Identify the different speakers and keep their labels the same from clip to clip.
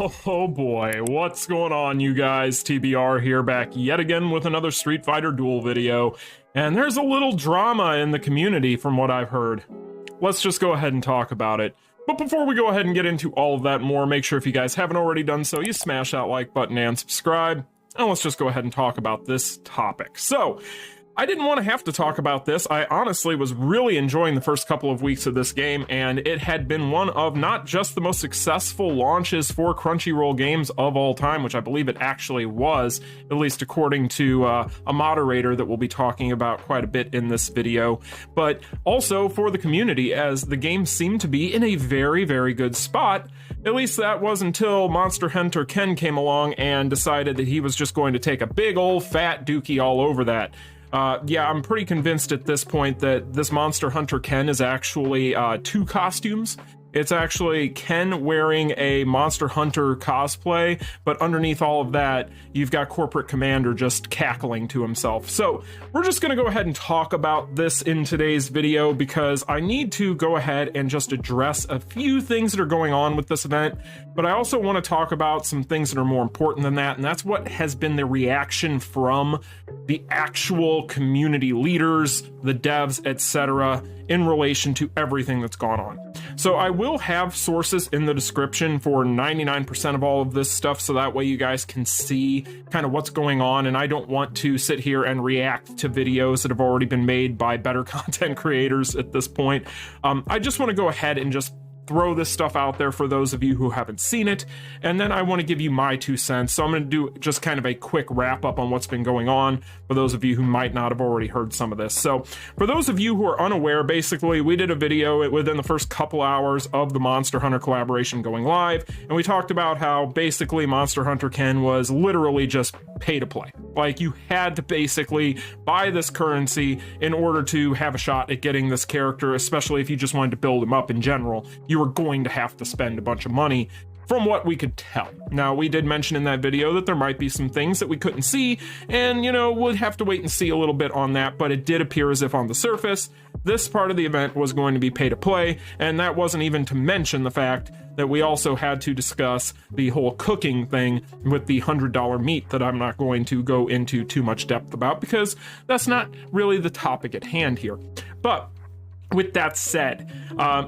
Speaker 1: Oh boy, what's going on, you guys? TBR here, back yet again with another Street Fighter Duel video, and there's a little drama in the community from what I've heard. Let's just go ahead and talk about it. But before we go ahead and get into all of that more, make sure if you guys haven't already done so, you smash that like button and subscribe, and let's just go ahead and talk about this topic. So, I didn't want to have to talk about this. I honestly was really enjoying the first couple of weeks of this game, and it had been one of not just the most successful launches for Crunchyroll games of all time, which I believe it actually was, at least according to a moderator that we'll be talking about quite a bit in this video, but also for the community, as the game seemed to be in a very, very good spot. At least that was until Monster Hunter Ken came along and decided that he was just going to take a big old fat dookie all over that. Yeah, I'm pretty convinced at this point that this Monster Hunter Ken is actually two costumes. It's actually Ken wearing a Monster Hunter cosplay, but underneath all of that, you've got Corporate Commander just cackling to himself. So we're just going to go ahead and talk about this in today's video because I need to go ahead and just address a few things that are going on with this event, but I also want to talk about some things that are more important than that, and that's what has been the reaction from the actual community leaders, the devs, etc., in relation to everything that's gone on. So I will have sources in the description for 99% of all of this stuff, so that way you guys can see kind of what's going on, and I don't want to sit here and react to videos that have already been made by better content creators at this point. I just want to go ahead and just throw this stuff out there for those of you who haven't seen it, and then I want to give you my 2 cents. So I'm going to do just kind of a quick wrap up on what's been going on for those of you who might not have already heard some of this. So for those of you who are unaware, basically we did a video within the first couple hours of the Monster Hunter collaboration going live, and we talked about how basically Monster Hunter Ken was literally just pay to play. Like, you had to basically buy this currency in order to have a shot at getting this character, especially if you just wanted to build him up in general. You were going to have to spend a bunch of money, from what we could tell. Now, we did mention in that video that there might be some things that we couldn't see, and, you know, we'd have to wait and see a little bit on that, but it did appear as if on the surface, this part of the event was going to be pay to play, and that wasn't even to mention the fact that we also had to discuss the whole cooking thing with the $100 meat that I'm not going to go into too much depth about, because that's not really the topic at hand here. But with that said,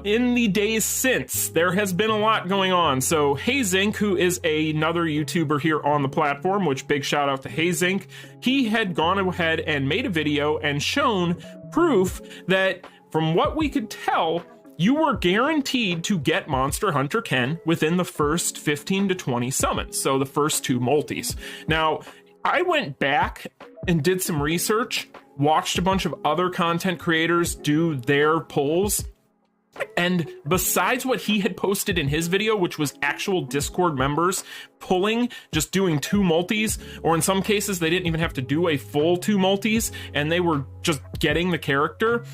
Speaker 1: in the days since, there has been a lot going on. So Hazink, who is another YouTuber here on the platform, which big shout out to Hazink, he had gone ahead and made a video and shown proof that, from what we could tell, you were guaranteed to get Monster Hunter Ken within the first 15 to 20 summons, so the first 2 multis. Now, I went back and did some research, watched a bunch of other content creators do their polls, and besides what he had posted in his video, which was actual Discord members pulling, just doing 2 multis, or in some cases they didn't even have to do a full 2 multis, and they were just getting the character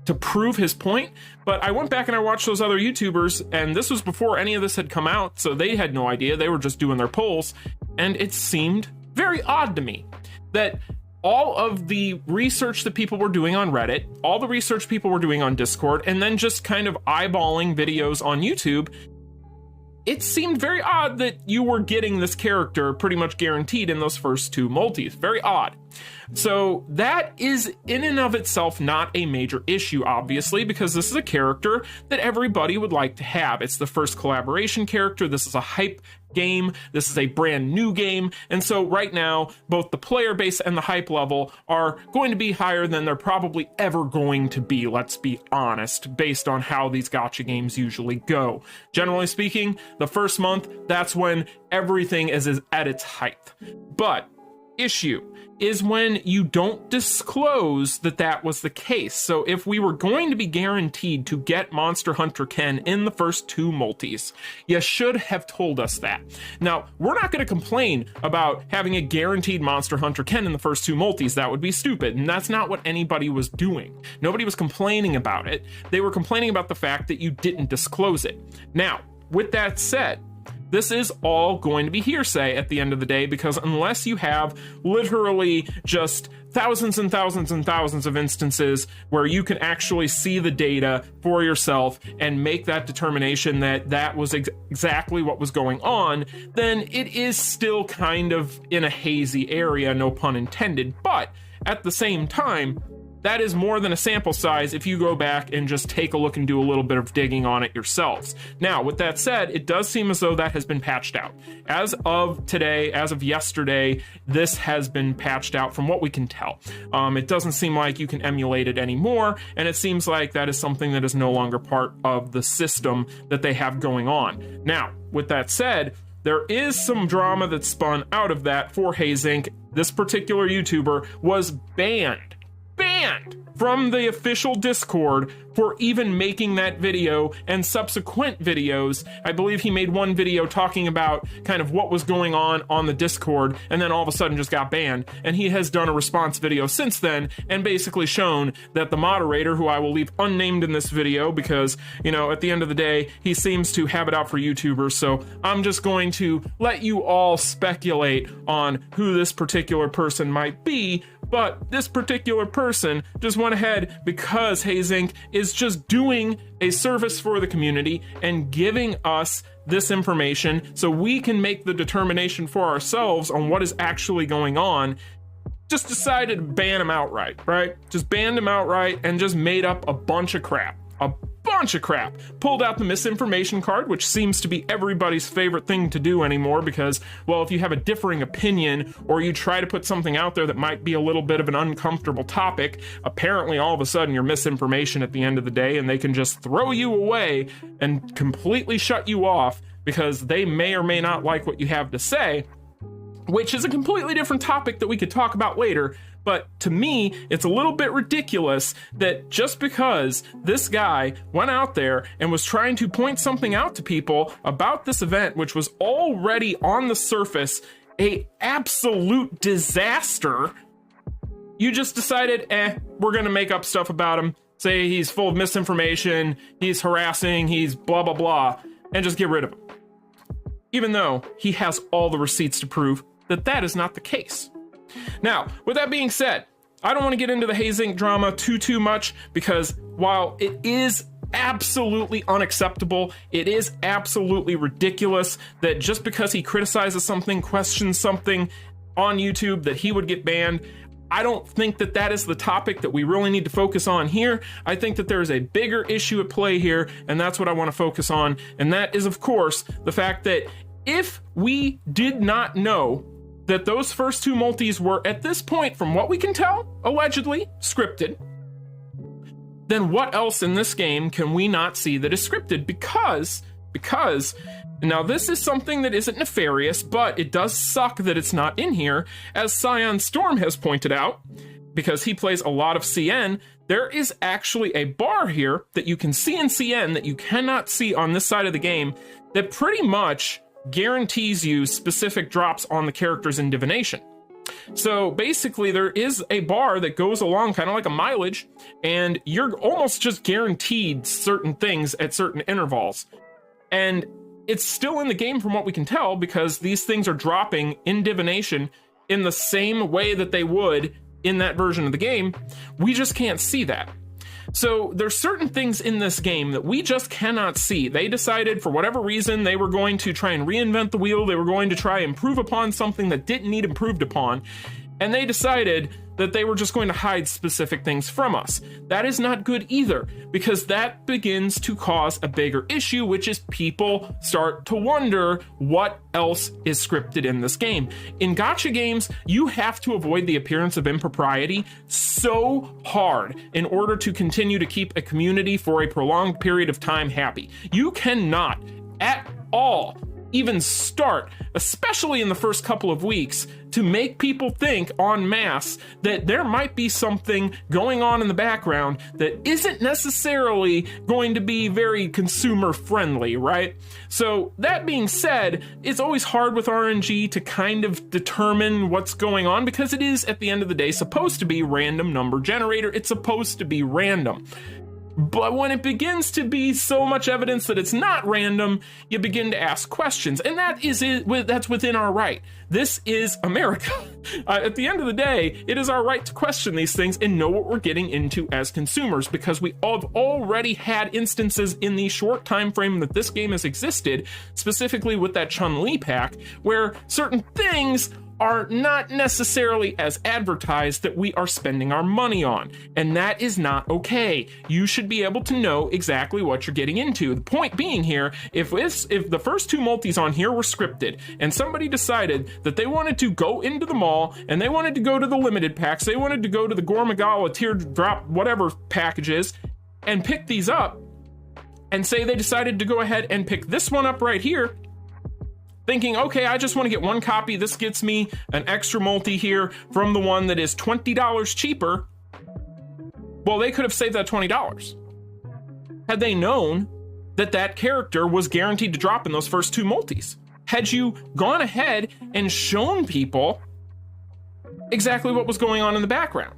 Speaker 1: to prove his point. But I went back and I watched those other YouTubers, and this was before any of this had come out, so they had no idea. They were just doing their polls, and it seemed very odd to me that all of the research that people were doing on Reddit, all the research people were doing on Discord, and then just kind of eyeballing videos on YouTube, it seemed very odd that you were getting this character pretty much guaranteed in those first 2 multis. Very odd. So that is in and of itself not a major issue, obviously, because this is a character that everybody would like to have. It's the first collaboration character. This is a hype game. This is a brand new game. And so right now, both the player base and the hype level are going to be higher than they're probably ever going to be, let's be honest, based on how these gacha games usually go. Generally speaking, the first month, that's when everything is at its height. But issue is when you don't disclose that that was the case. So if we were going to be guaranteed to get Monster Hunter Ken in the first 2 multis, you should have told us that. Now, we're not going to complain about having a guaranteed Monster Hunter Ken in the first 2 multis. That would be stupid, and that's not what anybody was doing. Nobody was complaining about it. They were complaining about the fact that you didn't disclose it. Now, with that said, This is all going to be hearsay at the end of the day, because unless you have literally just thousands and thousands and thousands of instances where you can actually see the data for yourself and make that determination that that was exactly what was going on, then it is still kind of in a hazy area, no pun intended. But at the same time, that is more than a sample size if you go back and just take a look and do a little bit of digging on it yourselves. Now, with that said, it does seem as though that has been patched out. As of today, as of yesterday, this has been patched out from what we can tell. It doesn't seem like you can emulate it anymore, and it seems like that is something that is no longer part of the system that they have going on. Now, with that said, there is some drama that spun out of that for Hazing. This particular YouTuber was banned from the official Discord for even making that video and subsequent videos. I believe he made one video talking about kind of what was going on the Discord, and then all of a sudden just got banned. And he has done a response video since then and basically shown that the moderator, who I will leave unnamed in this video because, you know, at the end of the day, he seems to have it out for YouTubers. So I'm just going to let you all speculate on who this particular person might be. But this particular person just went ahead, because Hazing is just doing a service for the community and giving us this information so we can make the determination for ourselves on what is actually going on, just decided to ban him outright, right? Just banned him outright and just made up a bunch of crap. Pulled out the misinformation card, which seems to be everybody's favorite thing to do anymore, because, well, if you have a differing opinion or you try to put something out there that might be a little bit of an uncomfortable topic, apparently all of a sudden you're misinformation at the end of the day, and they can just throw you away and completely shut you off because they may or may not like what you have to say, which is a completely different topic that we could talk about later. But to me, it's a little bit ridiculous that just because this guy went out there and was trying to point something out to people about this event, which was already on the surface a absolute disaster, you just decided, we're gonna make up stuff about him, say he's full of misinformation, he's harassing, he's blah, blah, blah, and just get rid of him. Even though he has all the receipts to prove that that is not the case. Now, with that being said, I don't want to get into the Hazing drama too much, because while it is absolutely unacceptable, it is absolutely ridiculous that just because he criticizes something, questions something on YouTube, that he would get banned. I don't think that that is the topic that we really need to focus on here. I think that there is a bigger issue at play here, and that's what I want to focus on. And that is, of course, the fact that if we did not know that those first two multis were, at this point, from what we can tell, allegedly scripted, then what else in this game can we not see that is scripted? Because now this is something that isn't nefarious, but it does suck that it's not in here. As Scion Storm has pointed out, because he plays a lot of CN, there is actually a bar here that you can see in CN that you cannot see on this side of the game, that pretty much guarantees you specific drops on the characters in divination. So basically there is a bar that goes along kind of like a mileage, and you're almost just guaranteed certain things at certain intervals. And it's still in the game from what we can tell, because these things are dropping in divination in the same way that they would in that version of the game. We just can't see that. So there's certain things in this game that we just cannot see. They decided, for whatever reason, they were going to try and reinvent the wheel. They were going to try and improve upon something that didn't need improved upon. And they decided that they were just going to hide specific things from us. That is not good either, because that begins to cause a bigger issue, which is people start to wonder what else is scripted in this game. In gacha games, you have to avoid the appearance of impropriety so hard in order to continue to keep a community for a prolonged period of time happy. You cannot at all even start, especially in the first couple of weeks, to make people think en masse that there might be something going on in the background that isn't necessarily going to be very consumer friendly, right? So that being said, it's always hard with RNG to kind of determine what's going on, because it is, at the end of the day, supposed to be random number generator. It's supposed to be random. But when it begins to be so much evidence that it's not random, you begin to ask questions, and that's within our right. This is America. At the end of the day, it is our right to question these things and know what we're getting into as consumers, because we have already had instances in the short time frame that this game has existed, specifically with that Chun-Li pack, where certain things are not necessarily as advertised that we are spending our money on. And that is not okay. You should be able to know exactly what you're getting into. The point being here, if the first two multis on here were scripted and somebody decided that they wanted to go into the mall and they wanted to go to the limited packs, they wanted to go to the Gormagala teardrop, whatever packages, and pick these up, and say they decided to go ahead and pick this one up right here, thinking, okay, I just want to get one copy. This gets me an extra multi here from the one that is $20 cheaper. Well, they could have saved that $20 had they known that that character was guaranteed to drop in those first two multis. Had you gone ahead and shown people exactly what was going on in the background.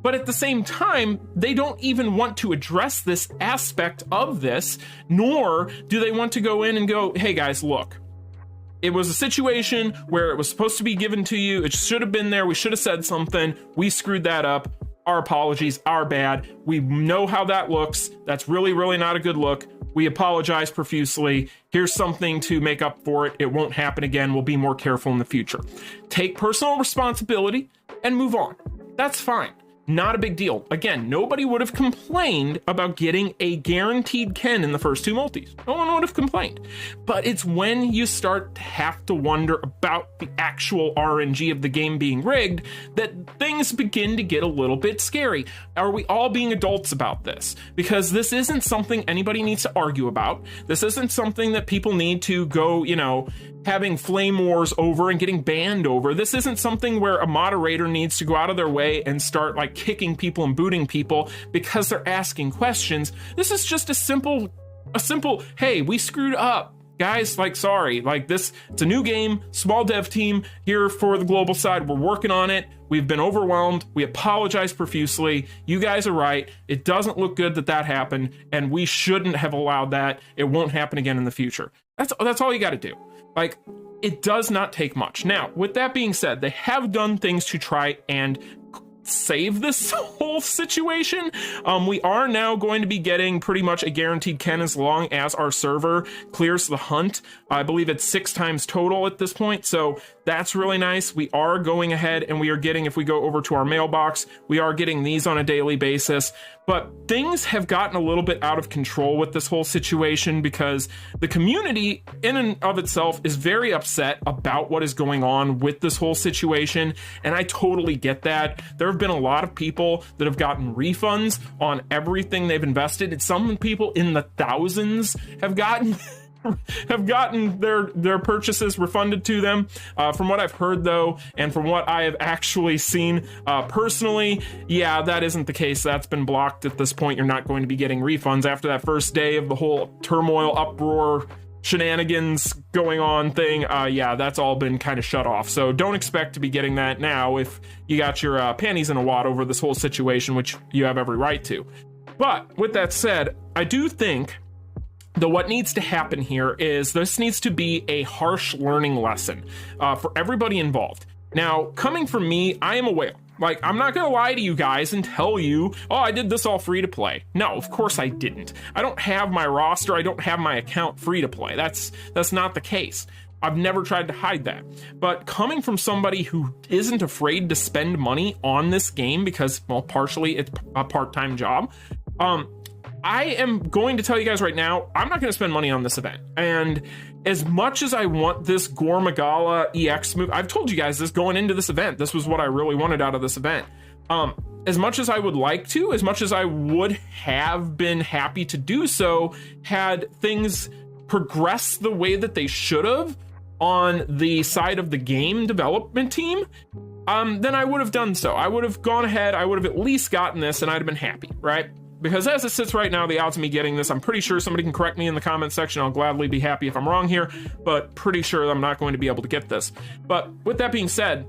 Speaker 1: But at the same time, they don't even want to address this aspect of this, nor do they want to go in and go, hey guys, look, it was a situation where it was supposed to be given to you. It should have been there. We should have said something. We screwed that up. Our apologies, our bad. We know how that looks. That's really, really not a good look. We apologize profusely. Here's something to make up for it. It won't happen again. We'll be more careful in the future. Take personal responsibility and move on. That's fine. Not a big deal. Again, nobody would have complained about getting a guaranteed Ken in the first two multis. No one would have complained. But it's when you start to have to wonder about the actual RNG of the game being rigged that things begin to get a little bit scary. Are we all being adults about this? Because this isn't something anybody needs to argue about. This isn't something that people need to go, having flame wars over and getting banned over. This isn't something where a moderator needs to go out of their way and start kicking people and booting people because they're asking questions. This is just a simple, hey, we screwed up. Guys, sorry, it's a new game, small dev team here for the global side. We're working on it. We've been overwhelmed. We apologize profusely. You guys are right. It doesn't look good that happened, and we shouldn't have allowed that. It won't happen again in the future. That's all you got to do. It does not take much. Now, with that being said, they have done things to try and save this whole situation. We are now going to be getting pretty much a guaranteed Ken as long as our server clears the hunt. I believe it's 6 times total at this point, so that's really nice. We are going ahead and we are getting, if we go over to our mailbox, we are getting these on a daily basis. But things have gotten a little bit out of control with this whole situation because the community in and of itself is very upset about what is going on with this whole situation, and I totally get that. There have been a lot of people that have gotten refunds on everything they've invested, and some people in the thousands have gotten their purchases refunded to them. From what I've heard though, and from what I have actually seen personally, yeah, that isn't the case. That's been blocked at this point. You're not going to be getting refunds after that first day of the whole turmoil, uproar, shenanigans going on thing. Yeah, that's all been kind of shut off. So don't expect to be getting that now if you got your panties in a wad over this whole situation, which you have every right to. But with that said, I do think that what needs to happen here is this needs to be a harsh learning lesson for everybody involved. Now, coming from me, I am a whale. I'm not gonna lie to you guys and tell you, oh, I did this all free to play. No, of course I didn't. I don't have my roster, I don't have my account free to play. That's not the case. I've never tried to hide that. But coming from somebody who isn't afraid to spend money on this game because, well, partially it's a part-time job, I am going to tell you guys right now, I'm not going to spend money on this event. And as much as I want this Gormagala EX move, I've told you guys this going into this event. This was what I really wanted out of this event. As much as I would like to, as much as I would have been happy to do so, had things progressed the way that they should have on the side of the game development team, then I would have done so. I would have gone ahead, I would have at least gotten this, and I'd have been happy, right? Because as it sits right now, the odds of me getting this, I'm pretty sure somebody can correct me in the comment section. I'll gladly be happy if I'm wrong here, but pretty sure I'm not going to be able to get this. But with that being said,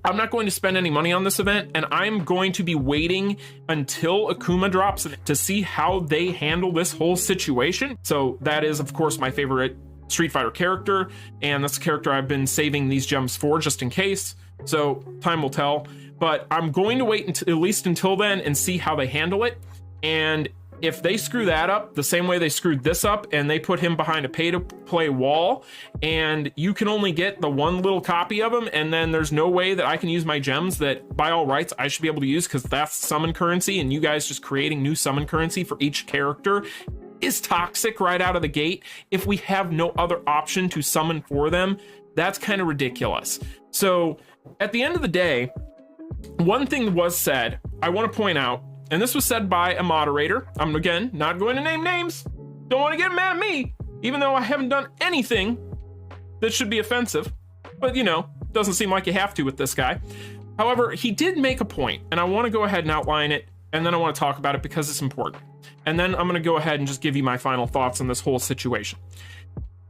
Speaker 1: I'm not going to spend any money on this event, and I'm going to be waiting until Akuma drops to see how they handle this whole situation. So that is, of course, my favorite Street Fighter character, and that's the character I've been saving these gems for just in case. So time will tell, but I'm going to wait until, at least until then, and see how they handle it. And if they screw that up the same way they screwed this up, and they put him behind a pay-to-play wall, and you can only get the one little copy of him, and then there's no way that I can use my gems that by all rights I should be able to use because that's summon currency, and you guys just creating new summon currency for each character is toxic right out of the gate. If we have no other option to summon for them, that's kind of ridiculous. So at the end of the day, one thing was said, I want to point out, and this was said by a moderator. I'm, again, not going to name names. Don't want to get mad at me, even though I haven't done anything that should be offensive. But, you know, doesn't seem like you have to with this guy. However, he did make a point, and I want to go ahead and outline it, and then I want to talk about it because it's important. And then I'm going to go ahead and just give you my final thoughts on this whole situation.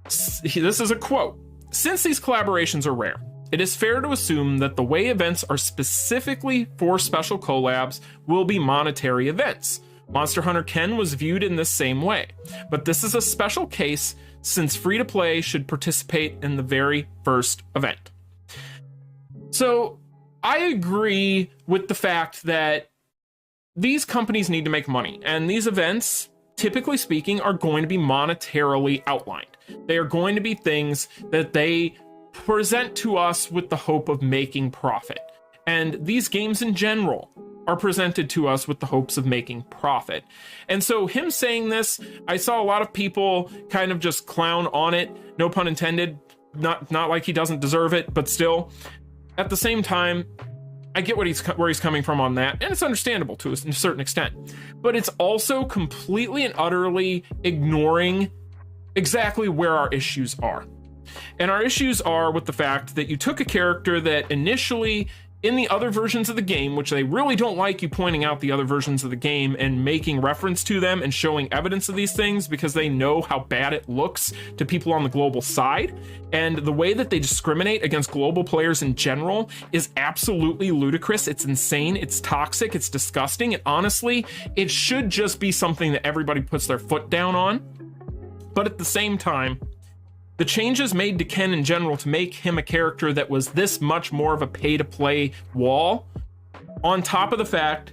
Speaker 1: This is a quote. "Since these collaborations are rare, it is fair to assume that the way events are specifically for special collabs will be monetary events. Monster Hunter Ken was viewed in this same way, but this is a special case since free-to-play should participate in the very first event." So I agree with the fact that these companies need to make money, and these events, typically speaking, are going to be monetarily outlined. They are going to be things that they present to us with the hope of making profit. And these games in general are presented to us with the hopes of making profit. And so him saying this, I saw a lot of people kind of just clown on it, no pun intended, not like he doesn't deserve it, but still. At the same time, I get where he's coming from on that, and it's understandable to a certain extent. But it's also completely and utterly ignoring exactly where our issues are. And our issues are with the fact that you took a character that initially in the other versions of the game, which they really don't like you pointing out the other versions of the game and making reference to them and showing evidence of these things because they know how bad it looks to people on the global side. And the way that they discriminate against global players in general is absolutely ludicrous. It's insane. It's toxic. It's disgusting. And honestly, it should just be something that everybody puts their foot down on. But at the same time, the changes made to Ken in general to make him a character that was this much more of a pay-to-play wall, on top of the fact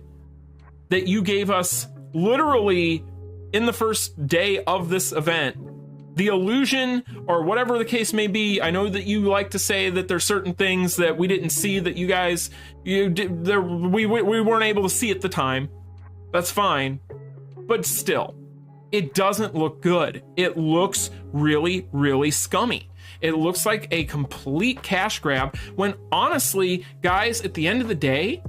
Speaker 1: that you gave us literally in the first day of this event the illusion, or whatever the case may be. I know that you like to say that there's certain things that we didn't see that we weren't able to see at the time. That's fine, but still, it doesn't look good. It looks really, really scummy. It looks like a complete cash grab when honestly, guys, at the end of the day,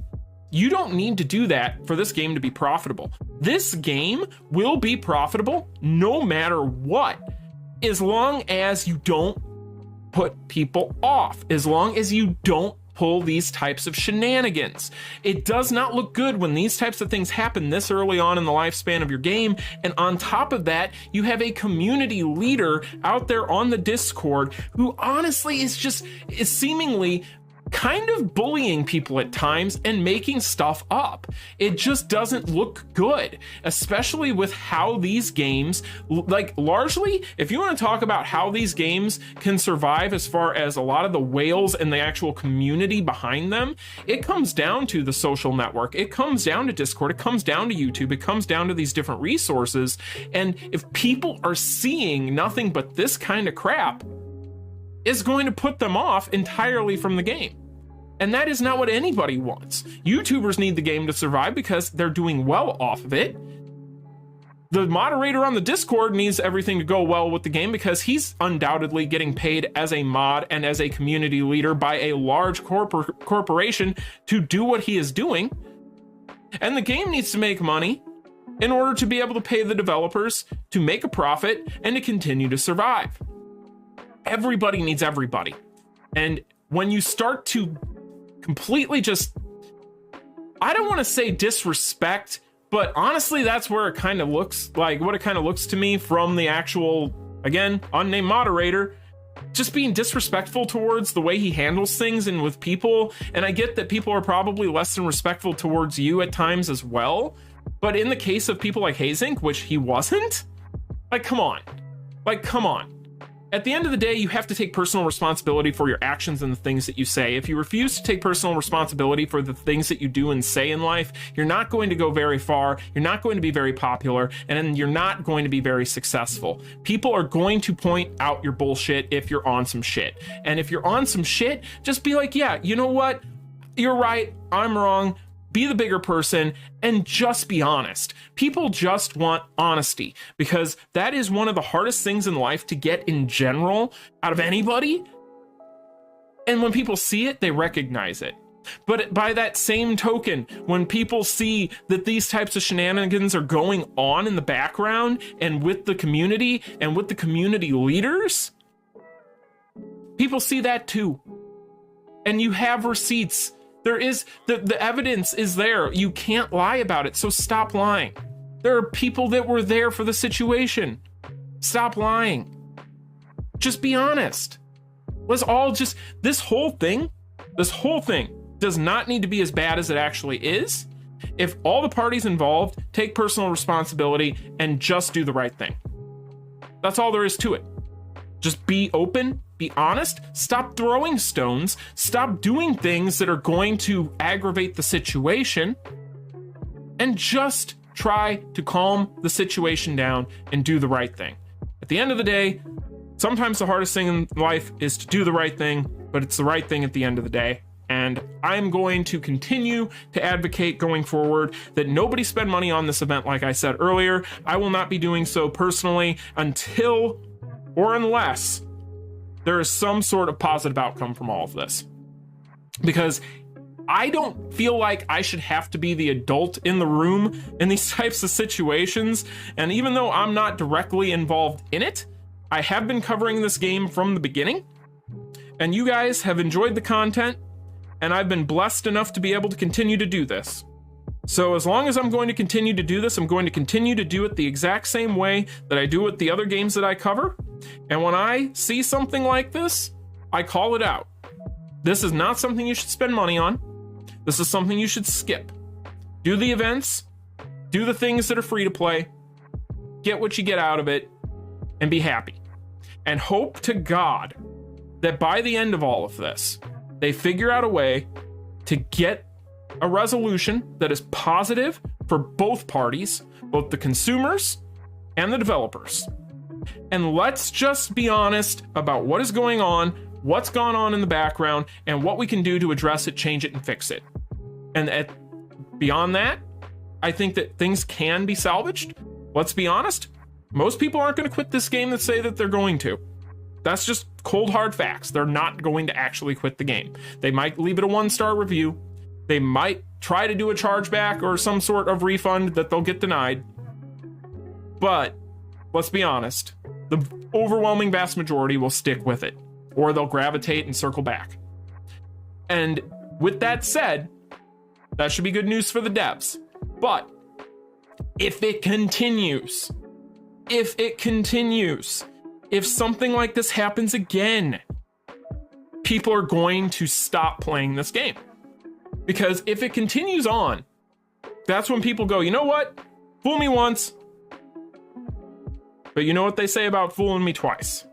Speaker 1: you don't need to do that for this game to be profitable. This game will be profitable no matter what, as long as you don't put people off, as long as you don't pull these types of shenanigans. It does not look good when these types of things happen this early on in the lifespan of your game. And on top of that, you have a community leader out there on the Discord who honestly is seemingly kind of bullying people at times and making stuff up. It just doesn't look good, especially with how these games, like largely, if you want to talk about how these games can survive as far as a lot of the whales and the actual community behind them, it comes down to the social network. It comes down to Discord. It comes down to YouTube. It comes down to these different resources. And if people are seeing nothing but this kind of crap, is going to put them off entirely from the game. And that is not what anybody wants. YouTubers need the game to survive because they're doing well off of it. The moderator on the Discord needs everything to go well with the game because he's undoubtedly getting paid as a mod and as a community leader by a large corporation to do what he is doing. And the game needs to make money in order to be able to pay the developers to make a profit and to continue to survive. Everybody needs everybody. And when you start to completely just, I don't want to say disrespect, but honestly, that's where it kind of looks like, what it kind of looks to me from the actual, again, unnamed moderator. just being disrespectful towards the way he handles things and with people. And I get that people are probably less than respectful towards you at times as well. But in the case of people like Hazink, which he wasn't, like, come on. Like, come on. At the end of the day, you have to take personal responsibility for your actions and the things that you say. If you refuse to take personal responsibility for the things that you do and say in life, you're not going to go very far, you're not going to be very popular, and you're not going to be very successful. People are going to point out your bullshit if you're on some shit. And if you're on some shit, just be like, yeah, you know what? You're right, I'm wrong. Be the bigger person and just be honest. People just want honesty because that is one of the hardest things in life to get in general out of anybody. And when people see it, they recognize it. But by that same token, when people see that these types of shenanigans are going on in the background and with the community and with the community leaders, people see that too. And you have receipts. There is, the evidence is there. You can't lie about it, so stop lying. There are people that were there for the situation. Stop lying. Just be honest. Let's all just, this whole thing does not need to be as bad as it actually is if all the parties involved take personal responsibility and just do the right thing. That's all there is to it. Just be open, be honest, stop throwing stones, stop doing things that are going to aggravate the situation, and just try to calm the situation down and do the right thing. At the end of the day, sometimes the hardest thing in life is to do the right thing, but it's the right thing at the end of the day. And I'm going to continue to advocate going forward that nobody spend money on this event. Like I said earlier, I will not be doing so personally until or unless there is some sort of positive outcome from all of this. Because I don't feel like I should have to be the adult in the room in these types of situations. And even though I'm not directly involved in it, I have been covering this game from the beginning. And you guys have enjoyed the content. And I've been blessed enough to be able to continue to do this. So as long as I'm going to continue to do this, I'm going to continue to do it the exact same way that I do with the other games that I cover. And when I see something like this, I call it out. This is not something you should spend money on. This is something you should skip. Do the events, do the things that are free to play, get what you get out of it, and be happy. And hope to God that by the end of all of this, they figure out a way to get a resolution that is positive for both parties, both the consumers and the developers. And let's just be honest about what is going on, what's gone on in the background, and what we can do to address it, change it, and fix it. And beyond that, I think that things can be salvaged. Let's be honest, most people aren't going to quit this game that say that they're going to. That's just cold hard facts. They're not going to actually quit the game. They might leave it a 1-star review. They might try to do a chargeback or some sort of refund that they'll get denied. But let's be honest, the overwhelming vast majority will stick with it, or they'll gravitate and circle back. And with that said, that should be good news for the devs. But if it continues, if something like this happens again, people are going to stop playing this game. Because if it continues on, that's when people go, you know what? Fool me once. But you know what they say about fooling me twice.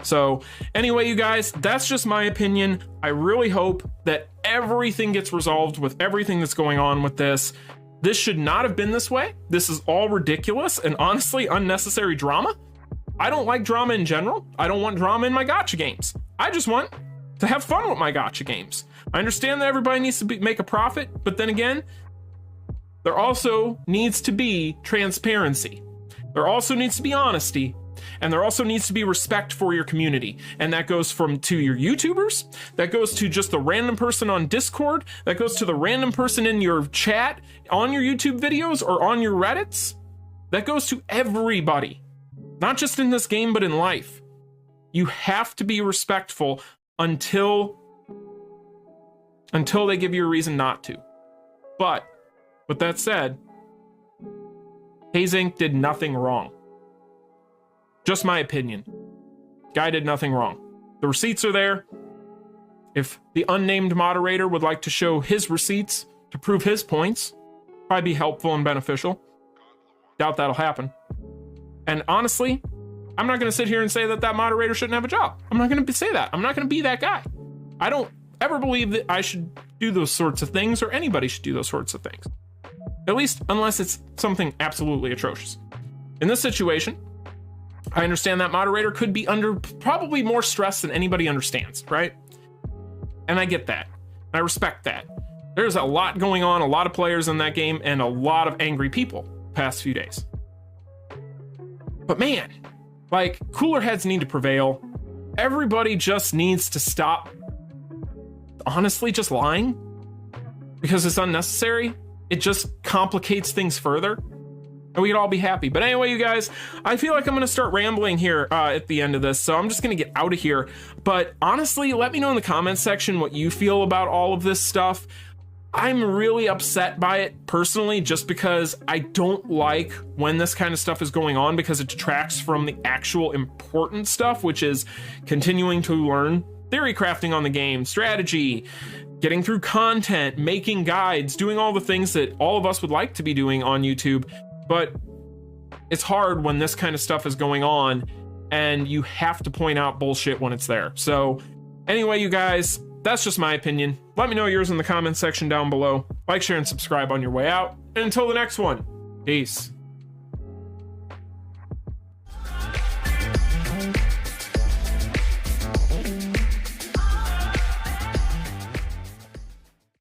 Speaker 1: So anyway, you guys, that's just my opinion. I really hope that everything gets resolved with everything that's going on with this. This should not have been this way. This is all ridiculous and honestly unnecessary drama. I don't like drama in general. I don't want drama in my gacha games. I just want to have fun with my gacha games. I understand that everybody needs to make a profit, but then again, there also needs to be transparency. There also needs to be honesty, and there also needs to be respect for your community. And that goes to your YouTubers, that goes to just the random person on Discord, that goes to the random person in your chat, on your YouTube videos, or on your Reddits. That goes to everybody, not just in this game, but in life. You have to be respectful until they give you a reason not to. But with that said, Hazink did nothing wrong. Just my opinion. Guy did nothing wrong. The receipts are there. If the unnamed moderator would like to show his receipts to prove his points, probably be helpful and beneficial. Doubt that'll happen. And honestly, I'm not going to sit here and say that that moderator shouldn't have a job. I'm not going to say that. I'm not going to be that guy. I don't ever believe that I should do those sorts of things, or anybody should do those sorts of things. At least unless it's something absolutely atrocious. In this situation, I understand that moderator could be under probably more stress than anybody understands, right? And I get that. I respect that. There's a lot going on, a lot of players in that game, and a lot of angry people past few days. But man, like, cooler heads need to prevail. Everybody just needs to stop, honestly, just lying, because it's unnecessary. It just complicates things further, and we could all be happy. But anyway, you guys, I feel like I'm going to start rambling here at the end of this, so I'm just going to get out of here. But honestly, let me know in the comments section what you feel about all of this stuff. I'm really upset by it personally, just because I don't like when this kind of stuff is going on, because it detracts from the actual important stuff, which is continuing to learn theory crafting on the game, strategy, getting through content, making guides, doing all the things that all of us would like to be doing on YouTube. But it's hard when this kind of stuff is going on and you have to point out bullshit when it's there. So anyway, you guys, that's just my opinion. Let me know yours in the comments section down below. Like, share, and subscribe on your way out. And until the next one, peace.